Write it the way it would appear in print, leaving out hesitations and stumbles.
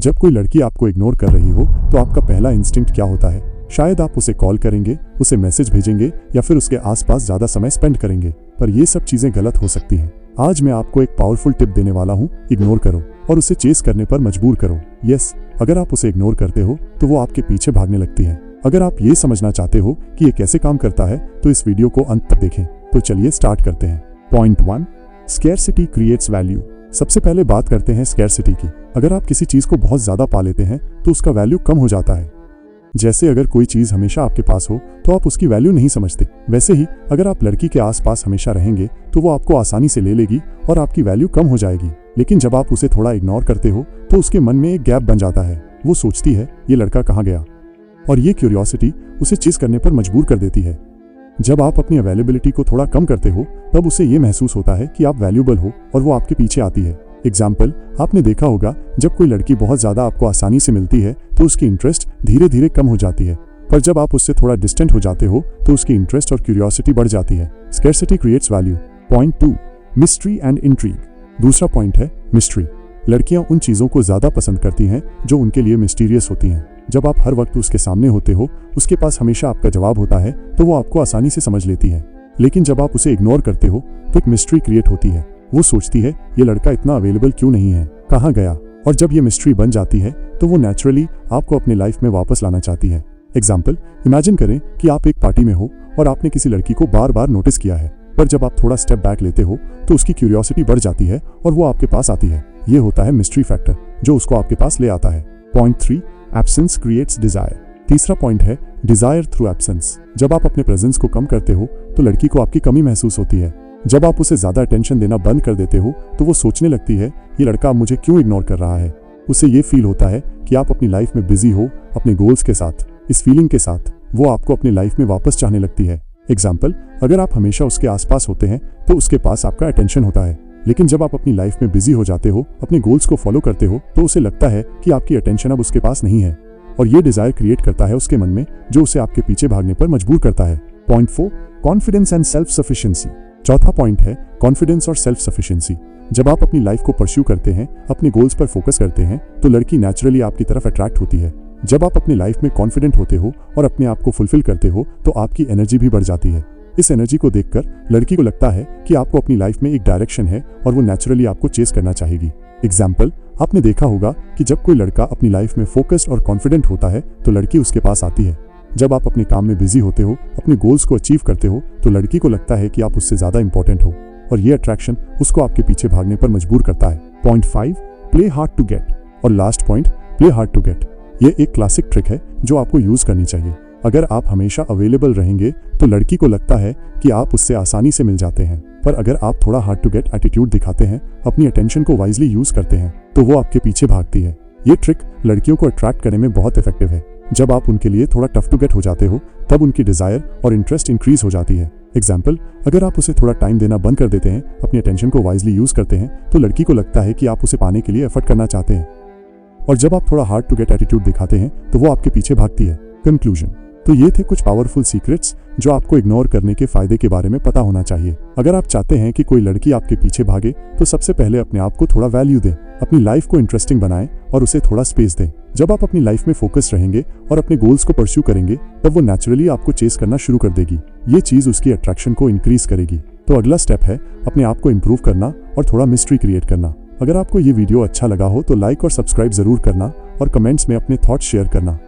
जब कोई लड़की आपको इग्नोर कर रही हो तो आपका पहला इंस्टिंक्ट क्या होता है? शायद आप उसे कॉल करेंगे, उसे मैसेज भेजेंगे या फिर उसके आसपास ज्यादा समय स्पेंड करेंगे, पर ये सब चीजें गलत हो सकती हैं। आज मैं आपको एक पावरफुल टिप देने वाला हूँ। इग्नोर करो और उसे चेस करने पर मजबूर करो। यस, अगर आप उसे इग्नोर करते हो तो वो आपके पीछे भागने लगती है। अगर आप ये समझना चाहते हो कि ये कैसे काम करता है तो इस वीडियो को अंत तक देखें। तो चलिए स्टार्ट करते हैं। Point 1, scarcity creates value. सबसे पहले बात करते हैं स्कैरसिटी की। अगर आप किसी चीज को बहुत ज्यादा पा लेते हैं तो उसका वैल्यू कम हो जाता है। जैसे अगर कोई चीज हमेशा आपके पास हो तो आप उसकी वैल्यू नहीं समझते, वैसे ही अगर आप लड़की के आसपास हमेशा रहेंगे तो वो आपको आसानी से ले लेगी और आपकी वैल्यू कम हो जाएगी। लेकिन जब आप उसे थोड़ा इग्नोर करते हो तो उसके मन में एक गैप बन जाता है। वो सोचती है ये लड़का कहाँ गया, और ये क्यूरियोसिटी उसे चेस करने पर मजबूर कर देती है। जब आप अपनी अवेलेबिलिटी को थोड़ा कम करते हो तब उसे ये महसूस होता है कि आप वैल्यूबल हो और वो आपके पीछे आती है। एग्जाम्पल, आपने देखा होगा जब कोई लड़की बहुत ज्यादा आपको आसानी से मिलती है तो उसकी इंटरेस्ट धीरे धीरे कम हो जाती है, पर जब आप उससे थोड़ा डिस्टेंट हो जाते हो तो उसकी इंटरेस्ट और क्यूरियोसिटी बढ़ जाती है। Scarcity creates value. Point 2, mystery and intrigue. दूसरा पॉइंट है मिस्ट्री। लड़कियां उन चीजों को ज्यादा पसंद करती हैं जो उनके लिए मिस्टीरियस होती हैं। जब आप हर वक्त उसके सामने होते हो, उसके पास हमेशा आपका जवाब होता है, तो वो आपको आसानी से समझ लेती है। लेकिन जब आप उसे इग्नोर करते हो तो एक मिस्ट्री क्रिएट होती है। वो सोचती है ये लड़का इतना अवेलेबल क्यों नहीं है, कहाँ गया, और जब ये मिस्ट्री बन जाती है तो वो नेचुरली आपको अपने लाइफ में वापस लाना चाहती है। एग्जाम्पल, इमेजिन करें कि आप एक पार्टी में हो और आपने किसी लड़की को बार बार नोटिस किया है, पर जब आप थोड़ा स्टेप बैक लेते हो तो उसकी क्यूरियोसिटी बढ़ जाती है और वो आपके पास आती है। ये होता है मिस्ट्री फैक्टर जो उसको आपके पास ले आता है। Point 3, absence creates desire. तीसरा पॉइंट है डिजायर थ्रू एब्सेंस। जब आप अपने प्रेजेंस को कम करते हो तो लड़की को आपकी कमी महसूस होती है। जब आप उसे ज्यादा अटेंशन देना बंद कर देते हो तो वो सोचने लगती है ये लड़का मुझे क्यों इग्नोर कर रहा है। उसे ये फील होता है कि आप अपनी लाइफ में बिजी हो अपने गोल्स के साथ। इस फीलिंग के साथ वो आपको अपनी लाइफ में वापस चाहने लगती है। एग्जाम्पल, अगर आप हमेशा उसके आसपास होते हैं तो उसके पास आपका अटेंशन होता है, लेकिन जब आप अपनी लाइफ में बिजी हो जाते हो, अपने गोल्स को फॉलो करते हो, तो उसे लगता है कि आपकी अटेंशन अब उसके पास नहीं है, और ये डिजायर क्रिएट करता है उसके मन में जो उसे आपके पीछे भागने पर मजबूर करता है। Point 4, confidence and self sufficiency. चौथा पॉइंट है कॉन्फिडेंस और सेल्फ सफिशिएंसी। जब आप अपनी लाइफ को परस्यू करते हैं, अपने गोल्स पर फोकस करते हैं, तो लड़की नेचुरली आपकी तरफ अट्रैक्ट होती है। जब आप अपनी लाइफ में कॉन्फिडेंट होते हो और अपने आप को फुलफिल करते हो तो आपकी एनर्जी भी बढ़ जाती है। इस एनर्जी को देखकर लड़की को लगता है कि आपको अपनी लाइफ में एक डायरेक्शन है और वो नेचुरली आपको चेस करना चाहेगी। एग्जाम्पल, आपने देखा होगा कि जब कोई लड़का अपनी लाइफ में फोकस्ड और कॉन्फिडेंट होता है तो लड़की उसके पास आती है। जब आप अपने काम में बिजी होते हो, अपने गोल्स को अचीव करते हो, तो लड़की को लगता है कि आप उससे ज्यादा इंपॉर्टेंट हो, और ये अट्रैक्शन उसको आपके पीछे भागने पर मजबूर करता है। Point 5, play hard to get. और last point, play hard to get. ये एक क्लासिक ट्रिक है जो आपको यूज करनी चाहिए। अगर आप हमेशा अवेलेबल रहेंगे तो लड़की को लगता है कि आप उससे आसानी से मिल जाते हैं, पर अगर आप थोड़ा हार्ड टू गेट एटीट्यूड दिखाते हैं, अपनी अटेंशन को वाइजली यूज करते हैं, तो वो आपके पीछे भागती है। ये ट्रिक लड़कियों को अट्रैक्ट करने में बहुत इफेक्टिव है। जब आप उनके लिए थोड़ा टफ टू गेट हो जाते हो तब उनकी डिजायर और इंटरेस्ट इंक्रीज हो जाती है। एग्जाम्पल, अगर आप उसे थोड़ा टाइम देना बंद कर देते हैं, अपनी अटेंशन को वाइजली यूज करते हैं, तो लड़की को लगता है कि आप उसे पाने के लिए एफर्ट करना चाहते हैं, और जब आप थोड़ा हार्ड टू गेट एटीट्यूड दिखाते हैं तो वो आपके पीछे भागती है। कंक्लूजन, तो ये थे कुछ पावरफुल सीक्रेट्स जो आपको इग्नोर करने के फायदे के बारे में पता होना चाहिए। अगर आप चाहते हैं कि कोई लड़की आपके पीछे भागे तो सबसे पहले अपने आप को थोड़ा वैल्यू दें, अपनी लाइफ को इंटरेस्टिंग बनाएं और उसे थोड़ा स्पेस दें। जब आप अपनी लाइफ में फोकस रहेंगे और अपने गोल्स को परस्यू करेंगे तब वो नेचुरली आपको चेस करना शुरू कर देगी। ये चीज उसकी अट्रैक्शन को इंक्रीज करेगी। तो अगला स्टेप है अपने आप को इम्प्रूव करना और थोड़ा मिस्ट्री क्रिएट करना। अगर आपको ये वीडियो अच्छा लगा हो तो लाइक और सब्सक्राइब जरूर करना और कमेंट्स में अपने थॉट्स शेयर करना।